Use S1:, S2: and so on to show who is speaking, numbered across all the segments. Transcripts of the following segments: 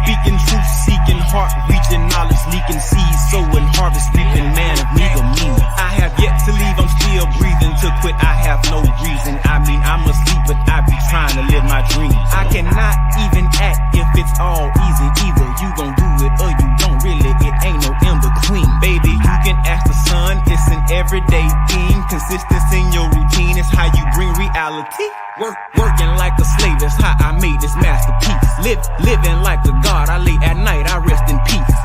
S1: speaking, truth seeking, heart reaching, knowledge leaking, seeds sowing, harvest reaping, man of neither means. I have yet to leave, I'm still breathing. To quit, I have no reason. I mean, I'm asleep, but I be trying to live my dreams. I cannot even act if it's all easy. Either you gon' do it or you don't. Really, it ain't no in between. Baby, you can ask the sun, it's an everyday theme. Consistency in your routine is how you bring reality. Working like a slave, that's how I made this masterpiece. Living like a god, I lay at night, I rest in peace.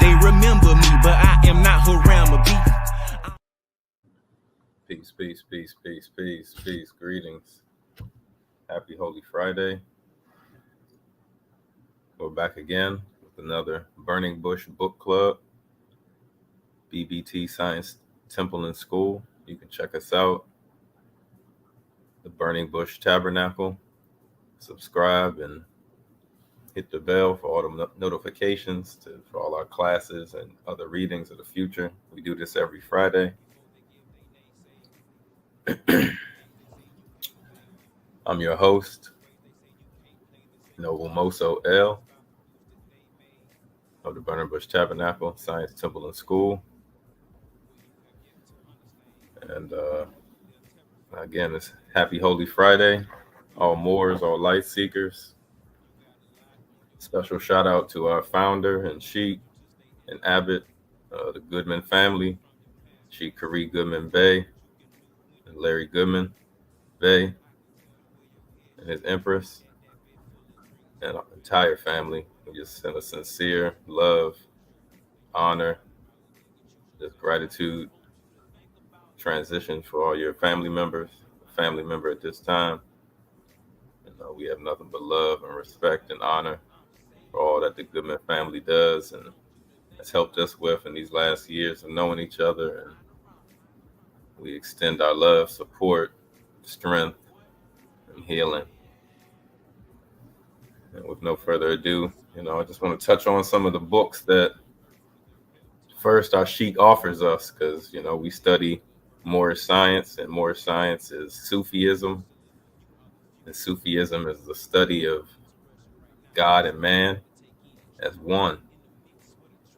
S1: They remember me, but I am not Haram or beef.
S2: Peace. Greetings. Happy Holy Friday. We're back again with another Burning Bush Book Club, BBT Science Temple and School. You can check us out, the Burning Bush Tabernacle. Subscribe and hit the bell for all the notifications for all our classes and other readings of the future. We do this every Friday. I'm your host, Noble Moso L. of the Burning Bush Tabernacle, Science Temple and School. And again, it's Happy Holy Friday. All Moors, all light seekers. Special shout out to our founder and Sheikh and Abbot, the Goodman family, Sheikh Kari Goodman Bey and Larry Goodman Bey and his Empress, and our entire family. We just send a sincere love, honor, just gratitude, transition for all your family members, family member at this time. And we have nothing but love and respect and honor for all that the Goodman family does and has helped us with in these last years of knowing each other. And we extend our love, support, strength, and healing. And with no further ado, I just want to touch on some of the books that first our Sheikh offers us, because, we study Moorish science, and Moorish science is Sufism. And Sufism is the study of God and man as one.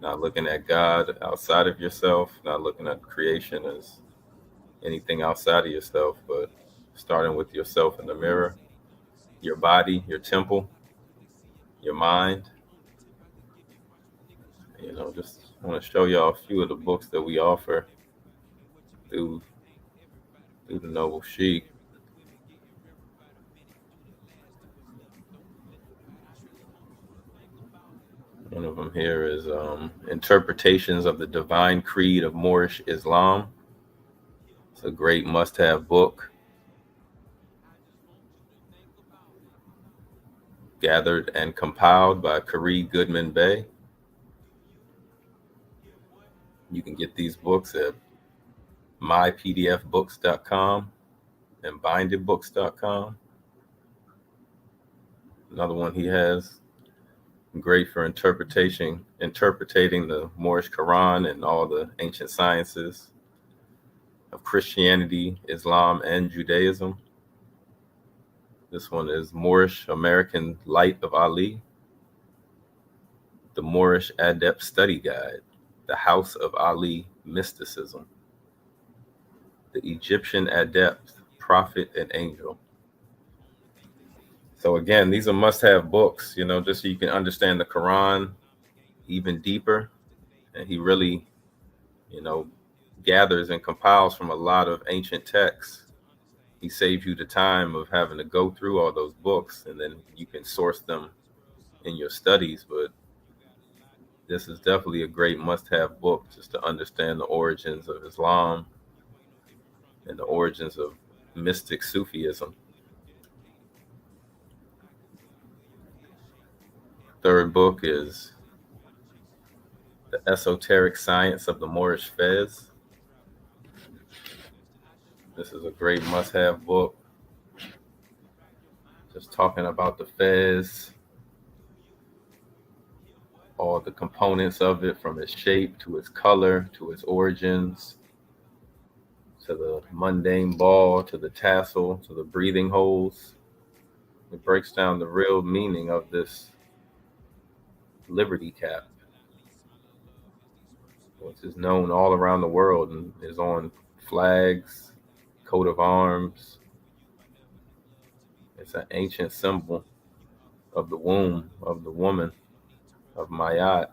S2: Not looking at God outside of yourself, not looking at creation as anything outside of yourself, but starting with yourself in the mirror, your body, your temple, your mind. Just want to show y'all a few of the books that we offer through the Noble Sheikh. One of them here is Interpretations of the Divine Creed of Moorish Islam. It's a great must-have book, gathered and compiled by Kari Goodman Bey. You can get these books at mypdfbooks.com and bindedbooks.com. Another one he has, great for interpreting the Moorish Quran and all the ancient sciences of Christianity, Islam, and Judaism. This one is Moorish American Light of Ali, the Moorish Adept Study Guide, the House of Ali Mysticism, the Egyptian Adept, Prophet and Angel. So again, these are must-have books, just so you can understand the Quran even deeper. And he really, gathers and compiles from a lot of ancient texts. He saves you the time of having to go through all those books, and then you can source them in your studies. But this is definitely a great must-have book just to understand the origins of Islam and the origins of mystic Sufism. Third book is The Esoteric Science of the Moorish Fez. This is a great must-have book, just talking about the Fez, all the components of it, from its shape to its color to its origins, to the mundane ball, to the tassel, to the breathing holes. It breaks down the real meaning of this Liberty Cap, which is known all around the world and is on flags, coat of arms. It's an ancient symbol of the womb of the woman, of Mayat,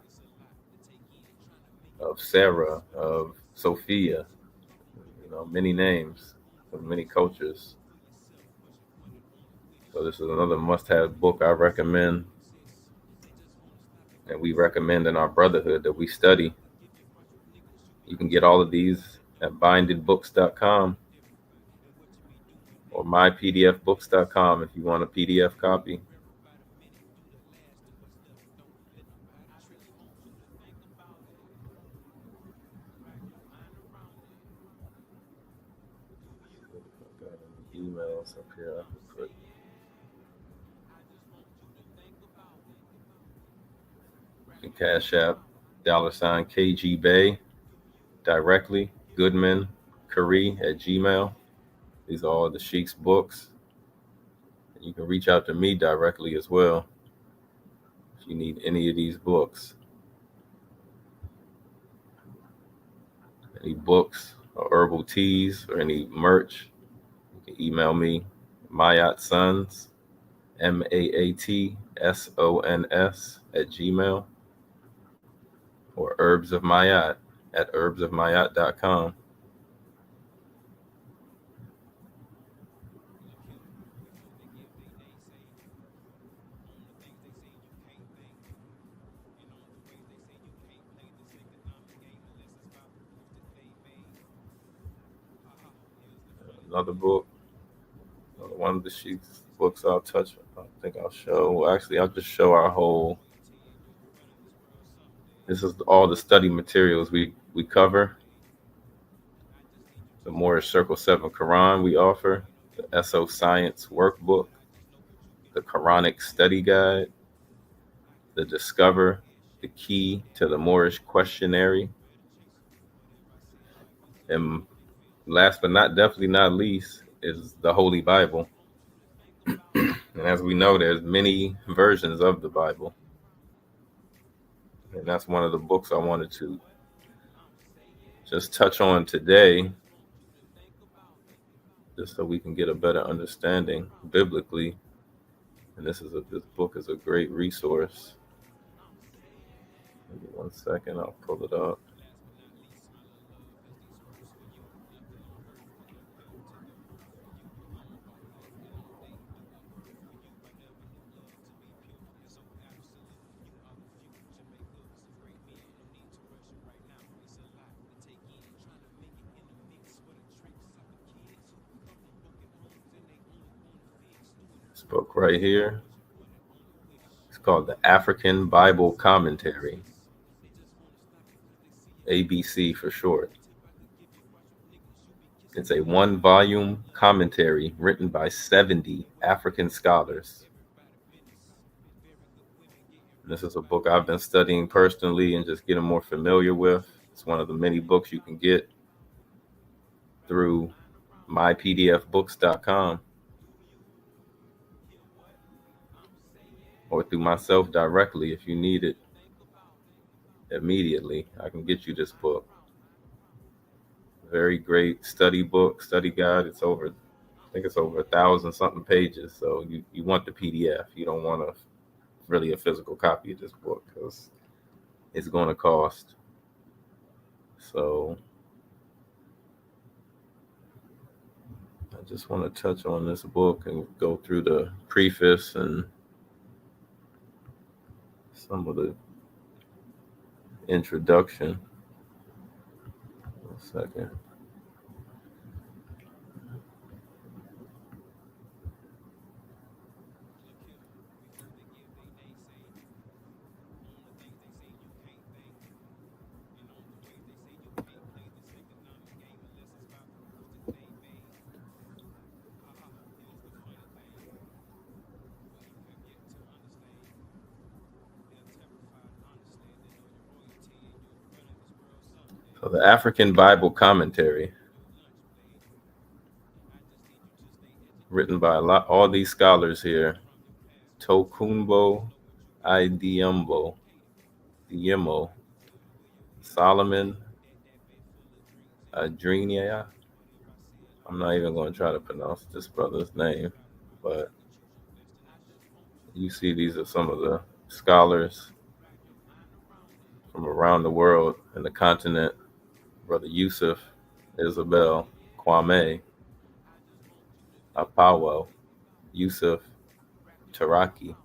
S2: of Sarah, of Sophia, many names of many cultures. So this is another must-have book I recommend, and we recommend in our brotherhood that we study. You can get all of these at bindedbooks.com or mypdfbooks.com if you want a PDF copy. Got any emails up here I can put. The Cash App, $KG Bay, directly, Goodman Curry at Gmail. These are all the Sheik's books. And you can reach out to me directly as well if you need any of these books. Any books or herbal teas or any merch, you can email me, MaatSons, MAATSONS at Gmail, or Herbs of Mayat at herbsofmayat.com. Another book, one of the Sheik's books I'll touch, I think I'll show. Well, actually, I'll just show our whole. This is all the study materials we cover. The Moorish Circle 7 Quran we offer, the SO Science Workbook, the Quranic Study Guide, the Discover, the Key to the Moorish Questionary, and last but definitely not least, is the Holy Bible. And as we know, there's many versions of the Bible. And that's one of the books I wanted to just touch on today, just so we can get a better understanding biblically. And this book is a great resource. Give me 1 second, I'll pull it up. This book right here, it's called the African Bible Commentary, ABC for short. It's a 1-volume commentary written by 70 African scholars. And this is a book I've been studying personally and just getting more familiar with. It's one of the many books you can get through mypdfbooks.com or through myself directly if you need it immediately. I can get you this book. Very great study book, study guide. I think it's over 1,000-something pages. So you want the PDF. You don't want really a physical copy of this book because it's going to cost. So I just want to touch on this book and go through the preface and some of the introduction. 1 second. So the African Bible Commentary, written by all these scholars here, Tokunbo Idembo, Yemo, Solomon Adrenia. I'm not even going to try to pronounce this brother's name, but you see these are some of the scholars from around the world and the continent. Brother Yusuf, Isabel, Kwame, Apawo, Yusuf, Taraki.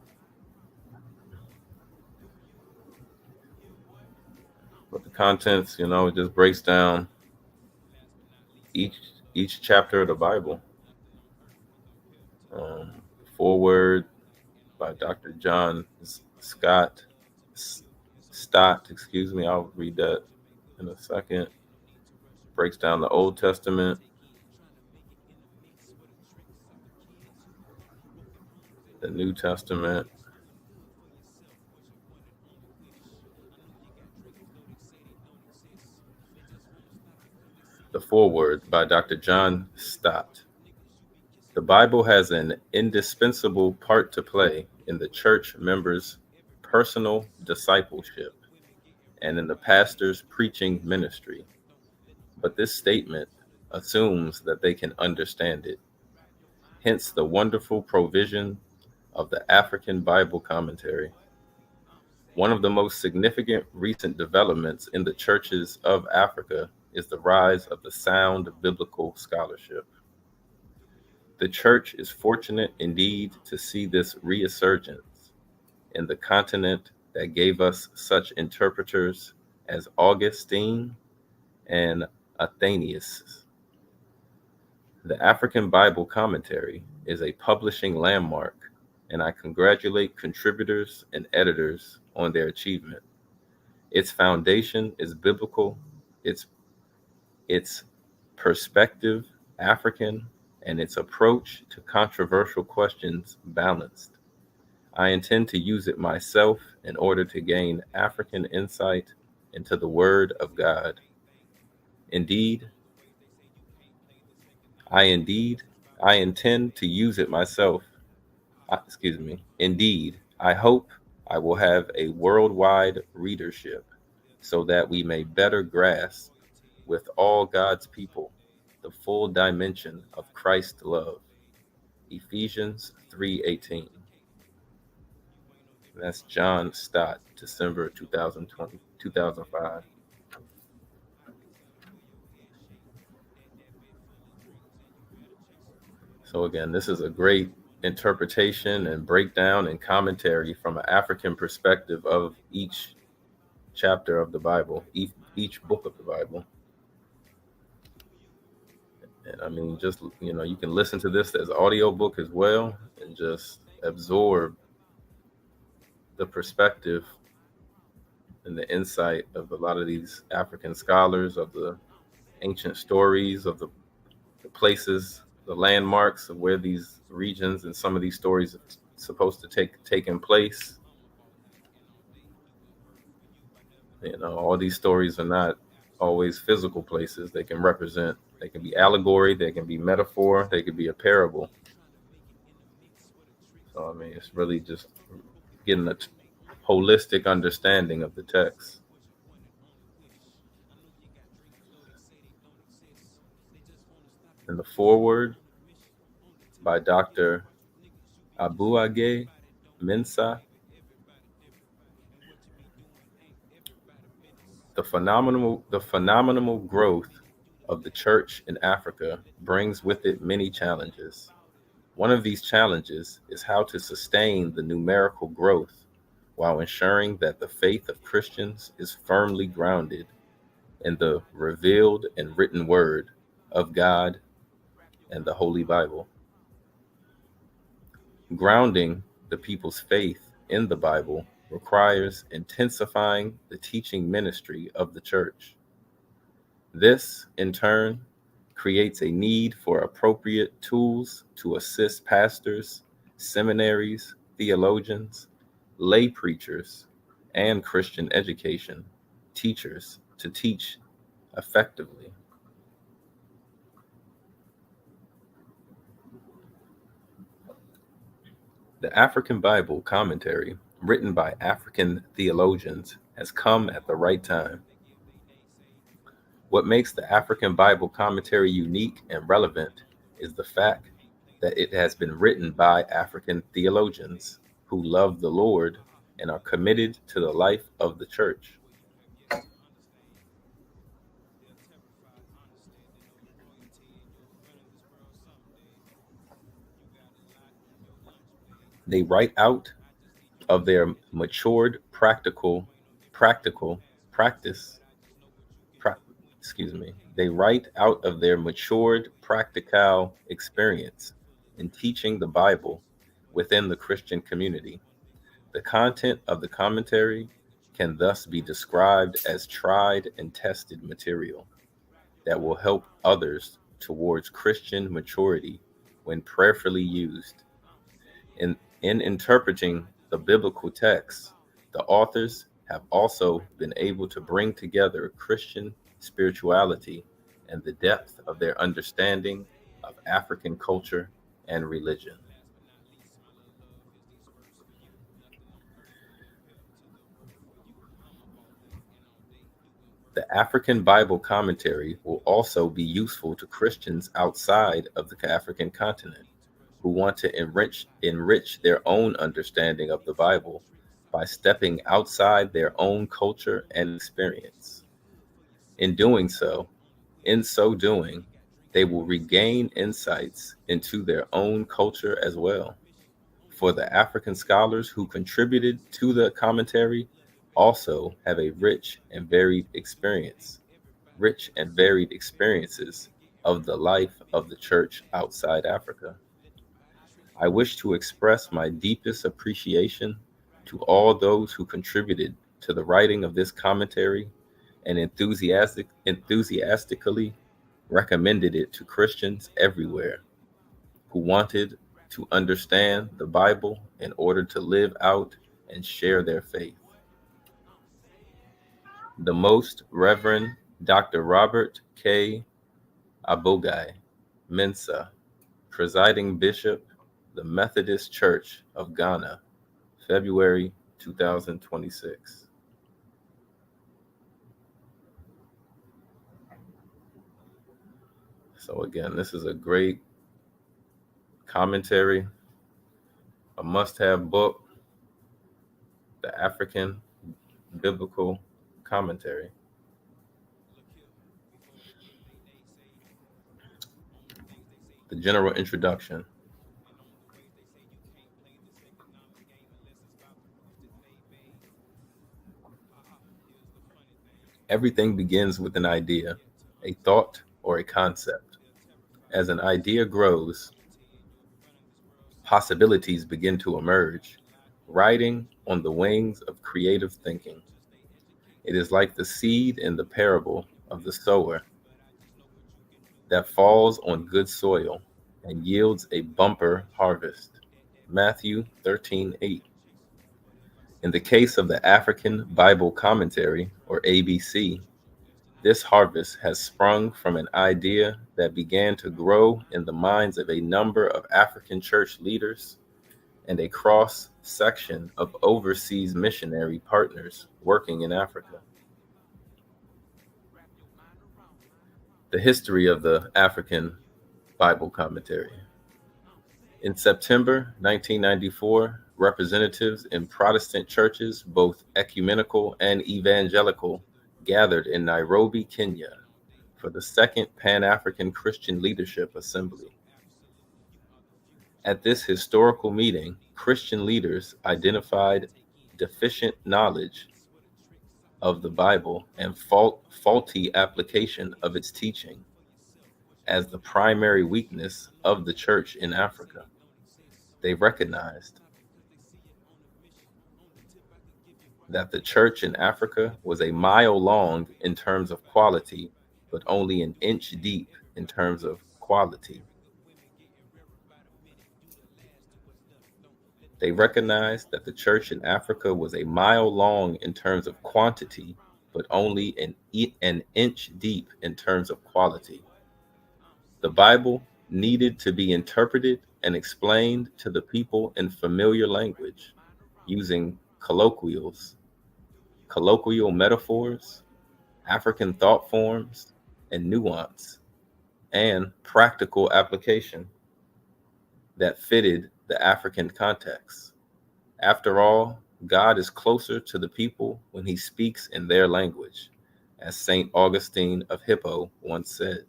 S2: But the contents, it just breaks down each chapter of the Bible. Foreword by Dr. John Stott. I'll read that in a second. Breaks down the Old Testament, the New Testament, the foreword by Dr. John Stott. The Bible has an indispensable part to play in the church members' personal discipleship and in the pastor's preaching ministry. But this statement assumes that they can understand it. Hence the wonderful provision of the African Bible Commentary. One of the most significant recent developments in the churches of Africa is the rise of the sound biblical scholarship. The church is fortunate indeed to see this resurgence in the continent that gave us such interpreters as Augustine and Athanasius. The African Bible Commentary is a publishing landmark, and I congratulate contributors and editors on their achievement. Its foundation is biblical, its perspective African, and its approach to controversial questions balanced. I intend to use it myself in order to gain African insight into the Word of God. Indeed, I intend to use it myself. Indeed, I hope I will have a worldwide readership so that we may better grasp with all God's people the full dimension of Christ's love. Ephesians 3:18. That's John Stott, December 2005. So again, this is a great interpretation and breakdown and commentary from an African perspective of each chapter of the Bible, each book of the Bible. And I mean, just, you can listen to this as audio book as well and just absorb the perspective and the insight of a lot of these African scholars, of the ancient stories, of the places, the landmarks of where these regions and some of these stories are supposed to taken place. All these stories are not always physical places. They can be allegory, they can be metaphor, they could be a parable. So, I mean, it's really just getting a holistic understanding of the text. And the foreword by Dr. Abuage Mensah. The phenomenal growth of the church in Africa brings with it many challenges. One of these challenges is how to sustain the numerical growth while ensuring that the faith of Christians is firmly grounded in the revealed and written word of God and the Holy Bible. Grounding the people's faith in the Bible requires intensifying the teaching ministry of the church. This, in turn, creates a need for appropriate tools to assist pastors, seminaries, theologians, lay preachers, and Christian education teachers to teach effectively. The African Bible Commentary, written by African theologians, has come at the right time. What makes the African Bible commentary unique and relevant is the fact that it has been written by African theologians who love the Lord and are committed to the life of the church. They write out of their matured practice pra- excuse me, they write out of their matured practical experience in teaching the Bible within the Christian community. The content of the commentary can thus be described as tried and tested material that will help others towards Christian maturity when prayerfully used. In interpreting the biblical text, the authors have also been able to bring together Christian spirituality and the depth of their understanding of African culture and religion. The African Bible commentary will also be useful to Christians outside of the African continent who want to enrich their own understanding of the Bible by stepping outside their own culture and experience. In doing so, in so doing, they will regain insights into their own culture as well. For the African scholars who contributed to the commentary also have a rich and varied experiences of the life of the church outside Africa. I wish to express my deepest appreciation to all those who contributed to the writing of this commentary and enthusiastically recommended it to Christians everywhere who wanted to understand the Bible in order to live out and share their faith. The Most Reverend Dr. Robert K. Abogai Mensah, Presiding Bishop, the Methodist Church of Ghana, February 2026. So again, this is a great commentary, a must-have book, the African Biblical Commentary. The general introduction. Everything begins with an idea, a thought, or a concept. As an idea grows, possibilities begin to emerge, riding on the wings of creative thinking. It is like the seed in the parable of the sower that falls on good soil and yields a bumper harvest. Matthew 13:8. In the case of the African Bible Commentary, or ABC, this harvest has sprung from an idea that began to grow in the minds of a number of African church leaders and a cross section of overseas missionary partners working in Africa. The history of the African Bible Commentary. In September 1994, representatives in Protestant churches, both ecumenical and evangelical, gathered in Nairobi, Kenya, for the Second Pan-African Christian Leadership Assembly. At this historical meeting, Christian leaders identified deficient knowledge of the Bible and faulty application of its teaching as the primary weakness of the church in Africa. They recognized that the church in Africa was a mile long in terms of quality, but only an inch deep in terms of quality. They recognized that the church in Africa was a mile long in terms of quantity, but only an inch deep in terms of quality. The Bible needed to be interpreted and explained to the people in familiar language, using colloquial colloquial metaphors, African thought forms, and nuance, and practical application that fitted the African context. After all, God is closer to the people when he speaks in their language, as St. Augustine of Hippo once said.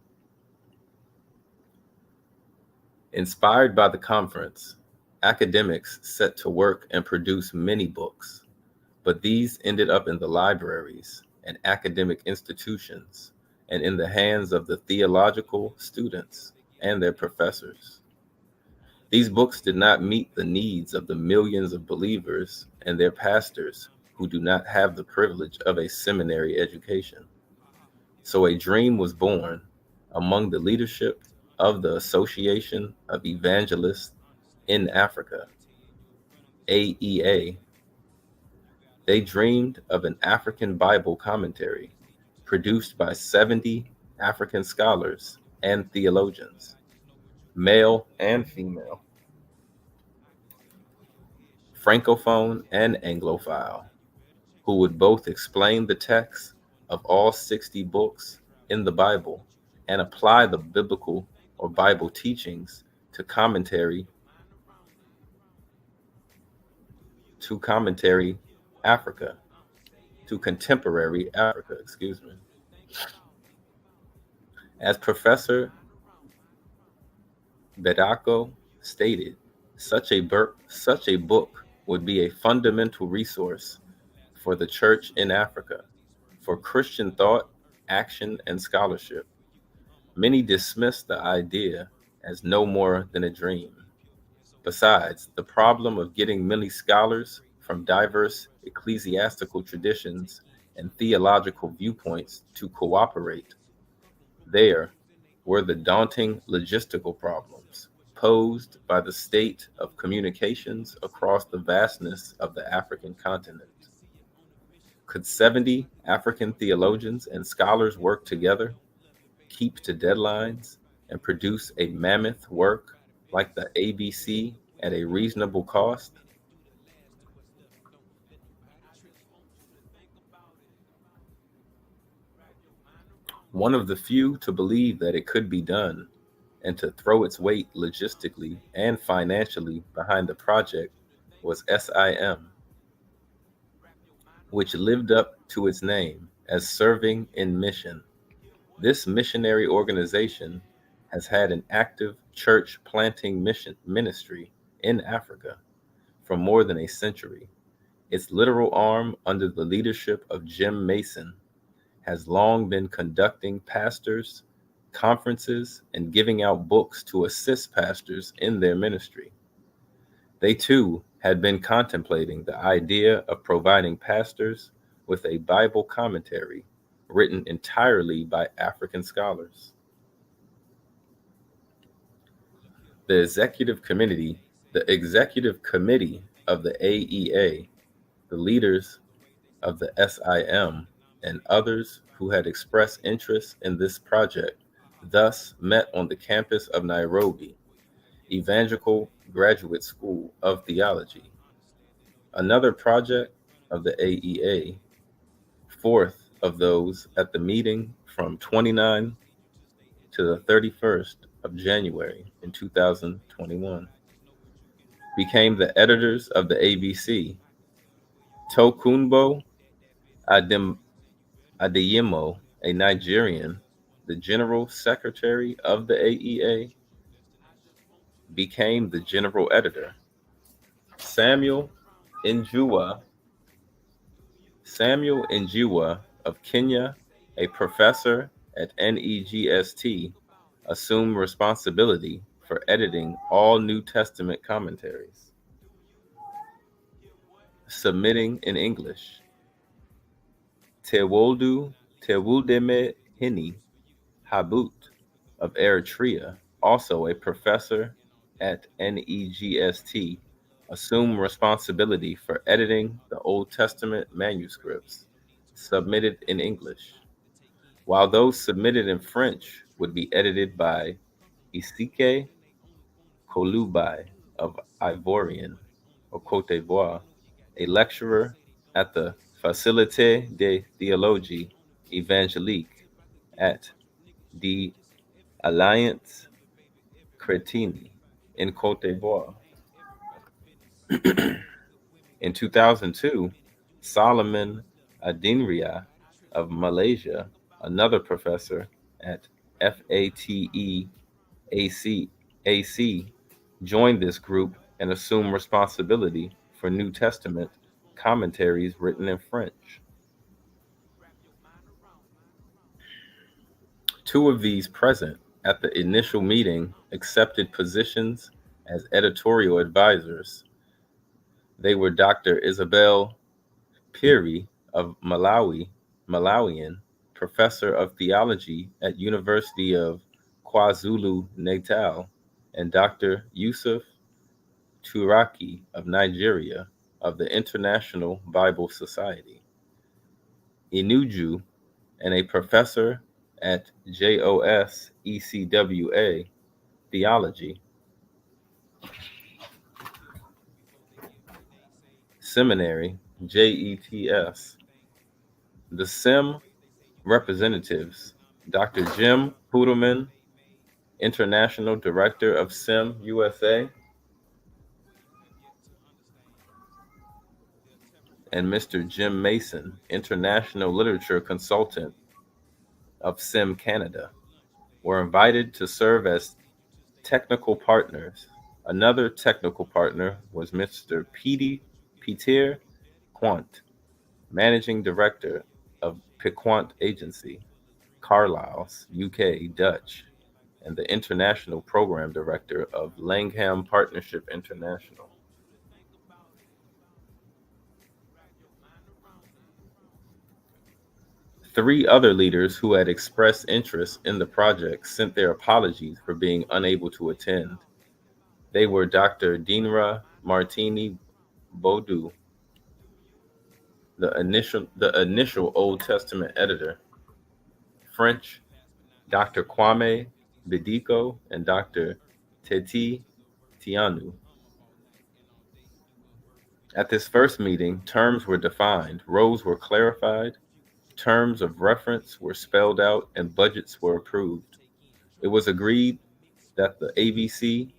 S2: Inspired by the conference, academics set to work and produce many books, but these ended up in the libraries and academic institutions and in the hands of the theological students and their professors. These books did not meet the needs of the millions of believers and their pastors who do not have the privilege of a seminary education. So a dream was born among the leadership of the Association of Evangelists in Africa, AEA. They dreamed of an African Bible commentary produced by 70 African scholars and theologians, male and female, Francophone and Anglophile, who would both explain the text of all 60 books in the Bible and apply the biblical or Bible teachings to commentary Africa, to contemporary Africa, As Professor Bedako stated, such a book would be a fundamental resource for the church in Africa, for Christian thought, action, and scholarship. Many dismiss the idea as no more than a dream. Besides, the problem of getting many scholars from diverse ecclesiastical traditions and theological viewpoints to cooperate, there were the daunting logistical problems posed by the state of communications across the vastness of the African continent. Could 70 African theologians and scholars work together, keep to deadlines, and produce a mammoth work like the ABC at a reasonable cost? One of the few to believe that it could be done and to throw its weight logistically and financially behind the project was SIM, which lived up to its name as Serving in Mission. This missionary organization has had an active church planting ministry in Africa for more than a century. Its literal arm, under the leadership of Jim Mason, has long been conducting pastors, conferences, and giving out books to assist pastors in their ministry. They too had been contemplating the idea of providing pastors with a Bible commentary written entirely by African scholars. The executive committee of the AEA, the leaders of the SIM, and others who had expressed interest in this project thus met on the campus of Nairobi Evangelical Graduate School of Theology. Another project of the AEA, fourth of those at the meeting from 29 to the 31st of January in 2021, became the editors of the ABC. Tokunbo Adeyemo, a Nigerian, the general secretary of the AEA, became the general editor. Samuel Njuwa of Kenya, a professor at NEGST, assumed responsibility for editing all New Testament commentaries. Submitting in English. Tewuldeme Hini Habut of Eritrea, also a professor at NEGST, assumed responsibility for editing the Old Testament manuscripts submitted in English, while those submitted in French would be edited by Isike Kolubai of Ivorian or Cote d'Ivoire, a lecturer at the Facilité de Théologie Évangélique at the Alliance Chrétienne in Côte d'Ivoire. In 2002, Solomon Adinria of Malaysia, another professor at FATE AC, joined this group and assumed responsibility for New Testament commentaries written in French. Two of these present at the initial meeting accepted positions as editorial advisors. They were Dr. Isabel Piri of Malawian professor of theology at University of KwaZulu-Natal, and Dr. Yusuf Turaki of Nigeria of the International Bible Society. Inuju, and a professor at JOS ECWA Theology Seminary, JETS. The SIM representatives, Dr. Jim Pudelman, International Director of SIM USA, and Mr. Jim Mason, International Literature Consultant of SIM Canada, were invited to serve as technical partners. Another technical partner was Mr. Pieter Quant, Managing Director of Piquant Agency, Carlisle's UK Dutch, and the International Program Director of Langham Partnership International. Three other leaders who had expressed interest in the project sent their apologies for being unable to attend. They were Dr. Dinra Martini Bodu, the initial Old Testament editor, French, Dr. Kwame Bidiko, and Dr. Teti Tianu. At this first meeting, terms were defined, roles were clarified, terms of reference were spelled out, and budgets were approved. It was agreed that the ABC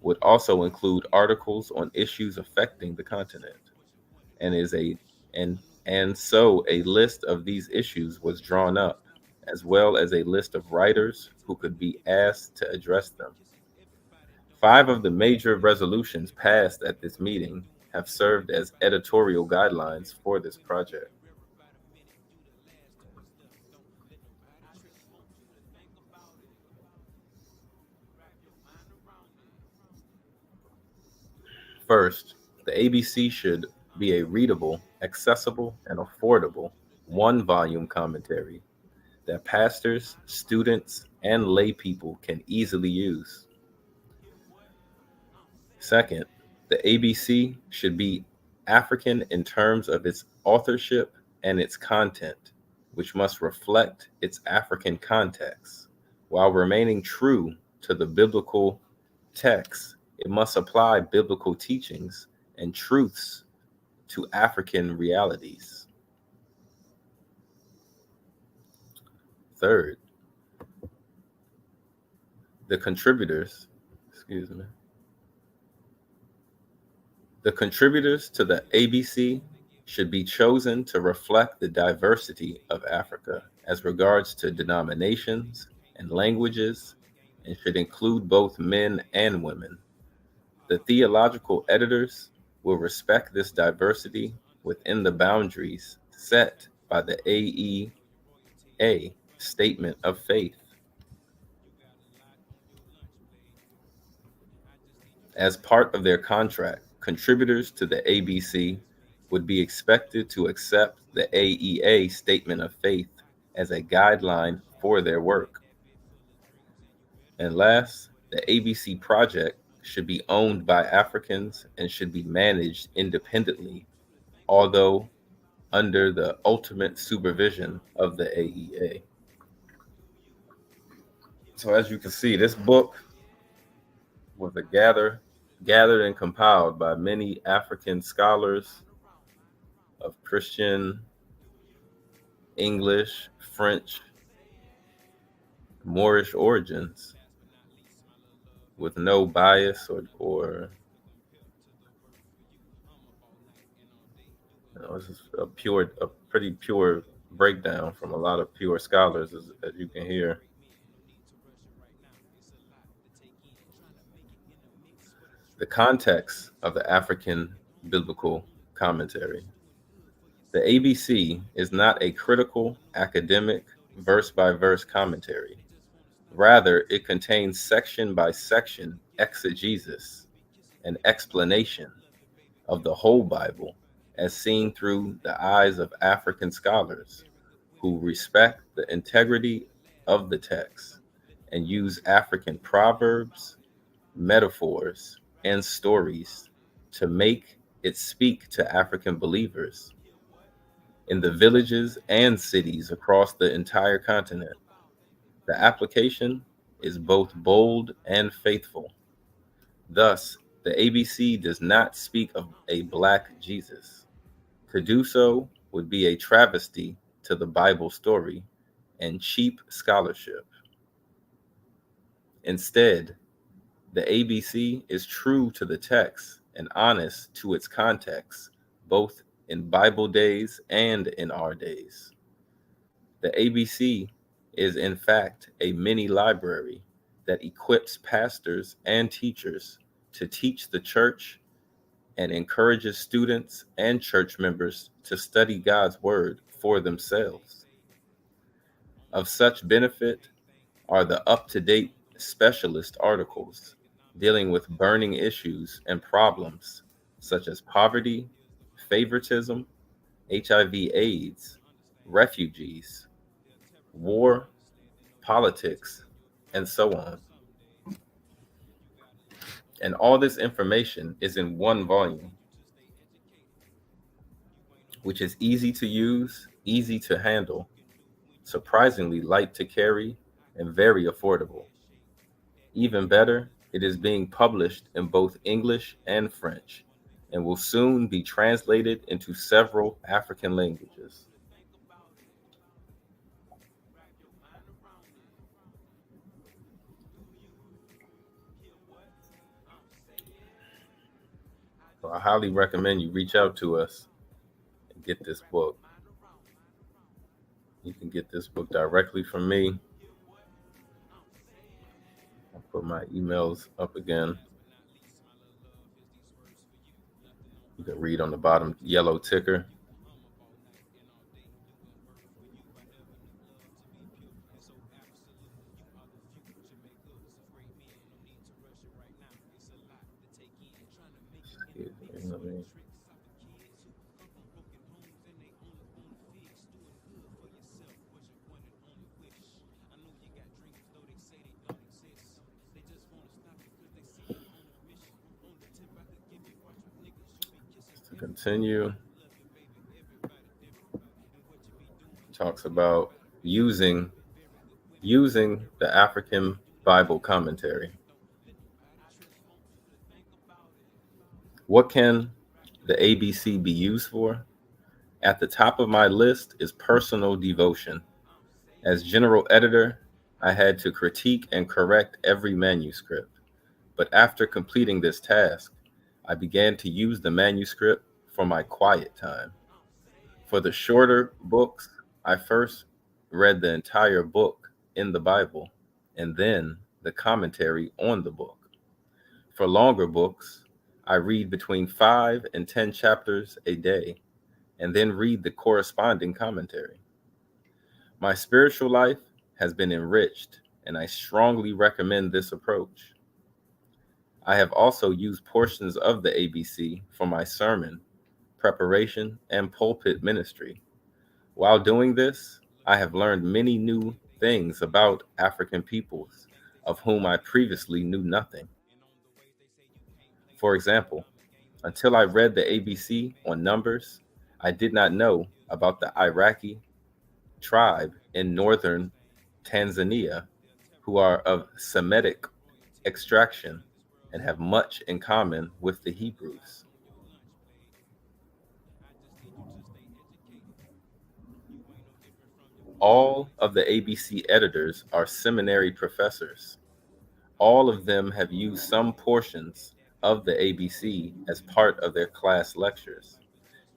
S2: would also include articles on issues affecting the continent, and so a list of these issues was drawn up, as well as a list of writers who could be asked to address them. 5 of the major resolutions passed at this meeting have served as editorial guidelines for this project. First, the ABC should be a readable, accessible, and affordable one-volume commentary that pastors, students, and lay people can easily use. Second, the ABC should be African in terms of its authorship and its content, which must reflect its African context. While remaining true to the biblical text, it must apply biblical teachings and truths to African realities. Third, the contributors to the ABC should be chosen to reflect the diversity of Africa as regards to denominations and languages, and should include both men and women. The theological editors will respect this diversity within the boundaries set by the AEA Statement of Faith. As part of their contract, contributors to the ABC would be expected to accept the AEA Statement of Faith as a guideline for their work. And last, the ABC project should be owned by Africans and should be managed independently, although under the ultimate supervision of the AEA. So as you can see, this book was gathered and compiled by many African scholars of Christian, English, French, Moorish origins with no bias or this is a pretty pure breakdown from a lot of pure scholars, as you can hear. The context of the African biblical commentary. The ABC is not a critical, academic, verse-by-verse commentary. Rather, it contains section-by-section exegesis and explanation of the whole Bible as seen through the eyes of African scholars who respect the integrity of the text and use African proverbs, metaphors, and stories to make it speak to African believers in the villages and cities across the entire continent. The application is both bold and faithful. Thus, the ABC does not speak of a black Jesus. To do so would be a travesty to the Bible story and cheap scholarship. Instead, the ABC is true to the text and honest to its context, both in Bible days and in our days. The ABC is in fact a mini library that equips pastors and teachers to teach the church and encourages students and church members to study God's word for themselves. Of such benefit are the up-to-date specialist articles dealing with burning issues and problems such as poverty, favoritism, HIV/AIDS, refugees, war, politics, and so on. And all this information is in one volume, which is easy to use, easy to handle, surprisingly light to carry, and very affordable. Even better, it is being published in both English and French, and will soon be translated into several African languages. So I highly recommend you reach out to us and get this book. You can get this book directly from me. I'll put my emails up again. You can read on the bottom yellow ticker. To continue, talks about using the African Bible commentary. What can the ABC be used for? At the top of my list is personal devotion. As general editor, I had to critique and correct every manuscript. But after completing this task, I began to use the manuscript for my quiet time. For the shorter books, I first read the entire book in the Bible and then the commentary on the book. For longer books, I read between 5 and 10 chapters a day and then read the corresponding commentary. My spiritual life has been enriched, and I strongly recommend this approach. I have also used portions of the ABC for my sermon, preparation, and pulpit ministry. While doing this, I have learned many new things about African peoples of whom I previously knew nothing. For example, until I read the ABC on numbers, I did not know about the Iraqi tribe in northern Tanzania who are of Semitic extraction and have much in common with the Hebrews. All of the ABC editors are seminary professors. All of them have used some portions of the ABC as part of their class lectures.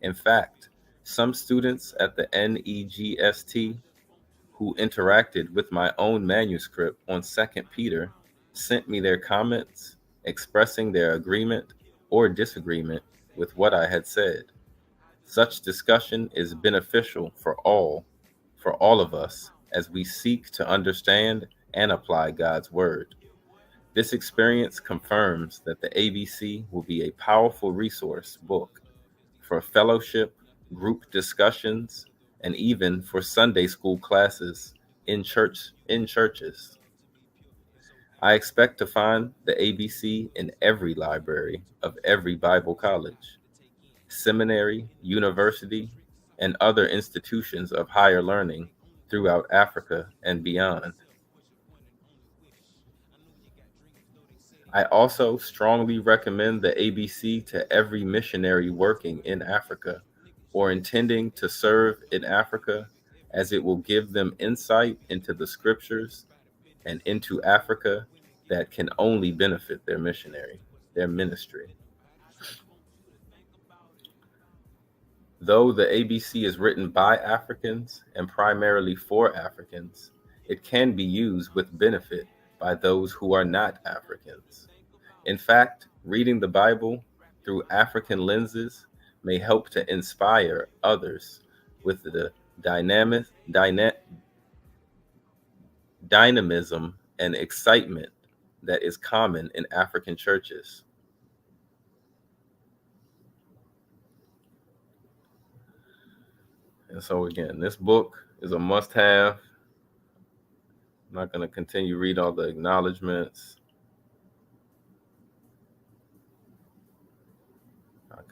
S2: In fact, some students at the NEGST who interacted with my own manuscript on 2nd Peter sent me their comments expressing their agreement or disagreement with what I had said. Such discussion is beneficial for all of us as we seek to understand and apply God's word. This experience confirms that the ABC will be a powerful resource book for fellowship, group discussions, and even for Sunday school classes in churches. I expect to find the ABC in every library of every Bible college, seminary, university, and other institutions of higher learning throughout Africa and beyond. I also strongly recommend the ABC to every missionary working in Africa or intending to serve in Africa, as it will give them insight into the scriptures and into Africa that can only benefit their ministry. Though the ABC is written by Africans and primarily for Africans, it can be used with benefit by those who are not Africans. In fact, reading the Bible through African lenses may help to inspire others with the dynamism and excitement that is common in African churches. And so again, this book is a must-have. I'm not going to continue read all the acknowledgments.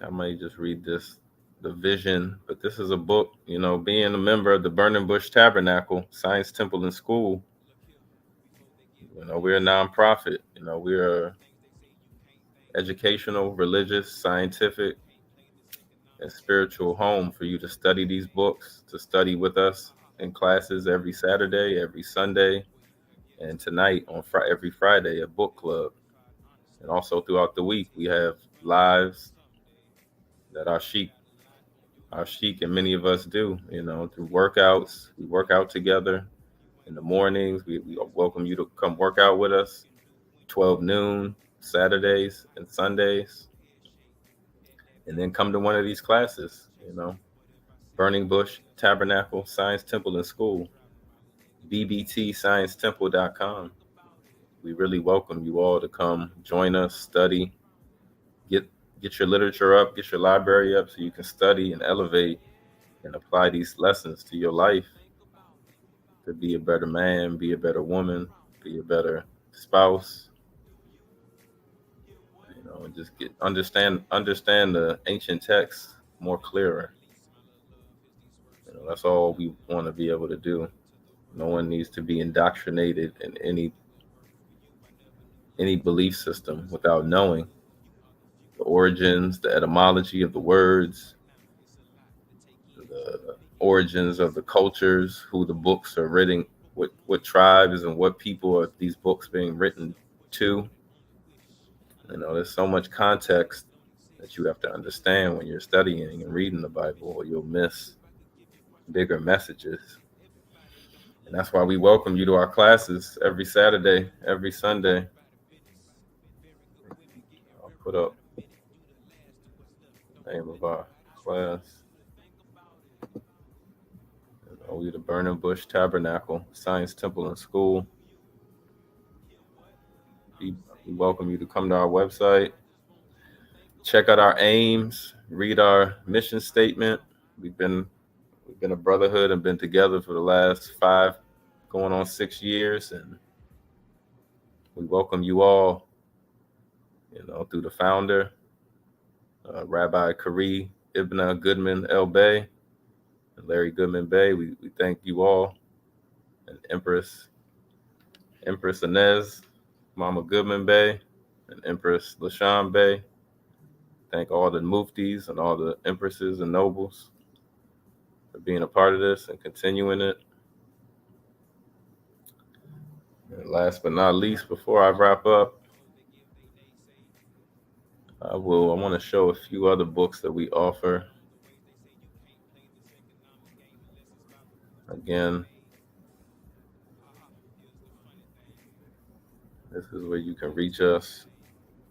S2: I might just read the vision, but this is a book, being a member of the Burning Bush Tabernacle, Science Temple and School. We're a nonprofit. We're educational, religious, scientific, and spiritual home for you to study these books, to study with us in classes every Saturday, every Sunday, and tonight on every Friday, a book club. And also throughout the week, we have lives that our sheik and many of us do, through workouts. We work out together in the mornings. We welcome you to come work out with us, 12 noon, Saturdays and Sundays. And then come to one of these classes, Burning Bush Tabernacle Science Temple and School, bbtsciencetemple.com. We really welcome you all to come join us, study, get your literature up, get your library up so you can study and elevate and apply these lessons to your life to be a better man, be a better woman, be a better spouse, and just understand the ancient texts more clearer. That's all we want to be able to do. No one needs to be indoctrinated in any belief system without knowing the origins, the etymology of the words, the origins of the cultures, who the books are written, what tribes and what people are these books being written to. There's so much context that you have to understand when you're studying and reading the Bible, or you'll miss bigger messages. And that's why we welcome you to our classes every Saturday, every Sunday. I'll put up the name of our class. We the Burning Bush Tabernacle Science Temple and School. We welcome you to come to our website, check out our aims, read our mission statement. We've been a brotherhood and been together for the last 5, going on 6 years, and we welcome you all, through the founder, Rabbi Kari Ibn Goodman El Bey and Larry Goodman Bey. We thank you all, and Empress Inez, Mama Goodman Bey, and Empress LaShawn Bey. Thank all the muftis and all the empresses and nobles for being a part of this and continuing it. And last but not least, before I wrap up, I want to show a few other books that we offer. Again, this is where you can reach us.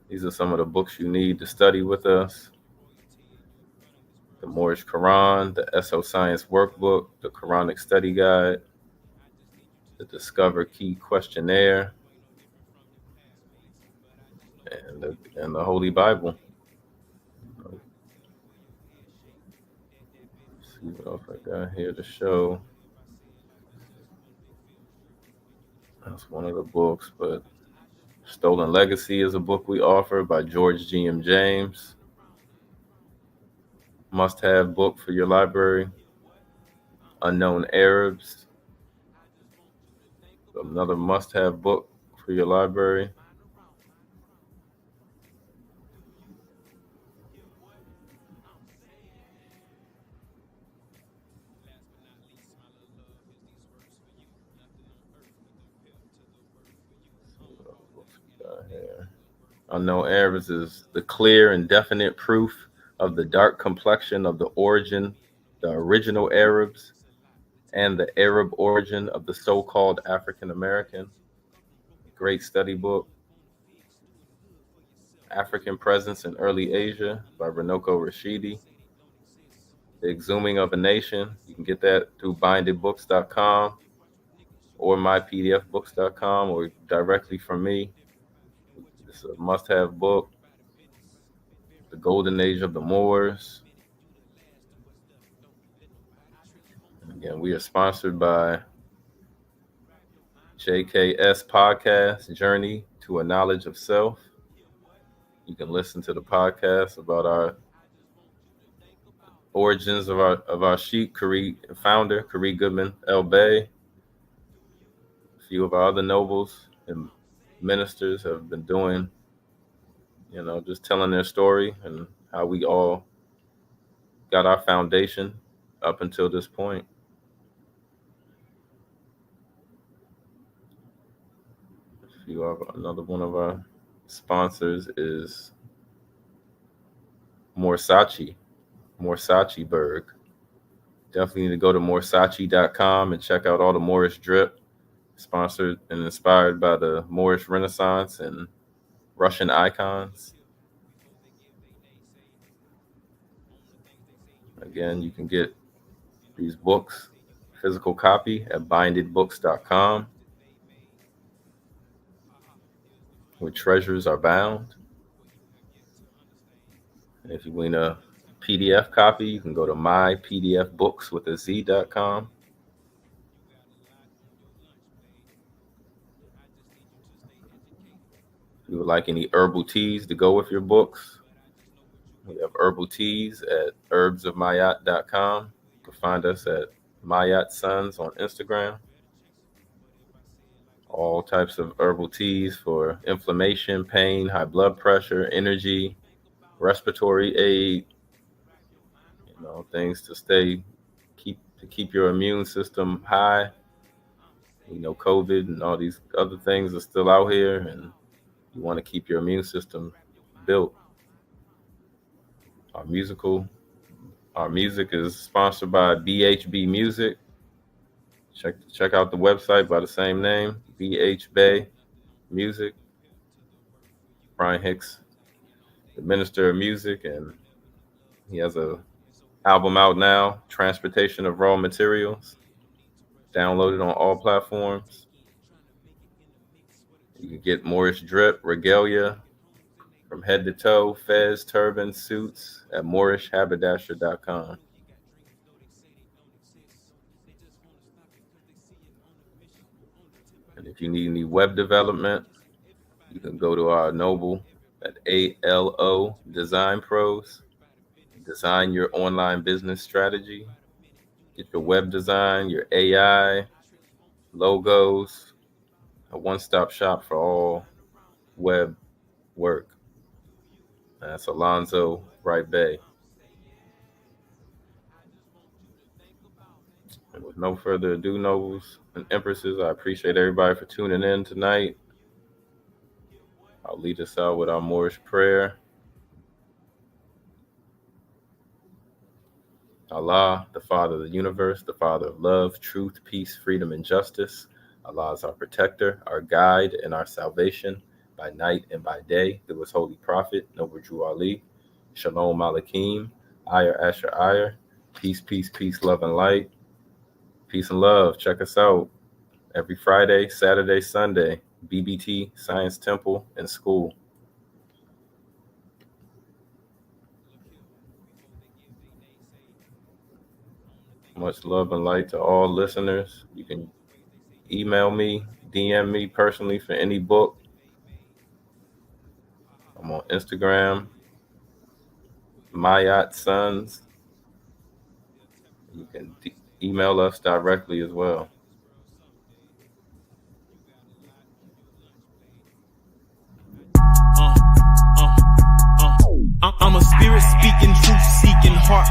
S2: These are some of the books you need to study with us. The Moorish Quran, the SO Science Workbook, the Quranic Study Guide, the Discover Key Questionnaire, and the Holy Bible. Let's see what else I got here to show. That's one of the books, but Stolen Legacy is a book we offer by George G.M. James. Must-have book for your library. Unknown Arabs, another must-have book for your library. Unknown Arabs is the clear and definite proof of the dark complexion of the original Arabs, and the Arab origin of the so-called African American. Great study book. African Presence in Early Asia by Runoko Rashidi. The Exhuming of a Nation. You can get that through bindedbooks.com or mypdfbooks.com or directly from me. It's a must-have book. The Golden Age of the Moors. And again, we are sponsored by JKS Podcast, Journey to a Knowledge of Self. You can listen to the podcast about our origins of our sheikh, founder, Khari Goodman El Bey. A few of our other nobles and ministers have been doing, just telling their story and how we all got our foundation up until this point. Another one of our sponsors is Moorsachiberg. Definitely need to go to moorsachi.com and check out all the Moorish drip, sponsored and inspired by the Moorish Renaissance and Russian icons. Again, you can get these books, physical copy, at bindedbooks.com, where treasures are bound. And if you want a PDF copy, you can go to mypdfbooks.com. If you would like any herbal teas to go with your books, we have herbal teas at herbsofmayat.com. You can find us at Mayat Sons on Instagram. All types of herbal teas for inflammation, pain, high blood pressure, energy, respiratory aid, things to keep your immune system high. COVID and all these other things are still out here, and you want to keep your immune system built. Our music is sponsored by BHB Music. Check out the website by the same name, BHB Music. Brian Hicks, the Minister of Music, and he has a album out now, Transportation of Raw Materials. Downloaded on all platforms. You can get Moorish drip, regalia, from head to toe, fez, turban, suits at moorishaberdasher.com. And if you need any web development, you can go to our noble at ALO Design Pros. Design your online business strategy. Get your web design, your AI, logos, a one-stop shop for all web work. That's Alonzo Wright Bay. And with no further ado, nobles and empresses, I appreciate everybody for tuning in tonight. I'll lead us out with our Moorish prayer. Allah, the Father of the universe, the Father of love, truth, peace, freedom, and justice. Allah is our protector, our guide, and our salvation by night and by day. Through his holy prophet, Noble Drew Ali. Shalom Aleichem, Ayar Asher Ayar. Peace, peace, peace, love, and light. Peace and love. Check us out every Friday, Saturday, Sunday. BBT, Science Temple, and School. Much love and light to all listeners. You can email me, DM me personally for any book. I'm on Instagram, Mayat Sons. You can email us directly as well.
S1: I'm a spirit speaking, truth seeking, heart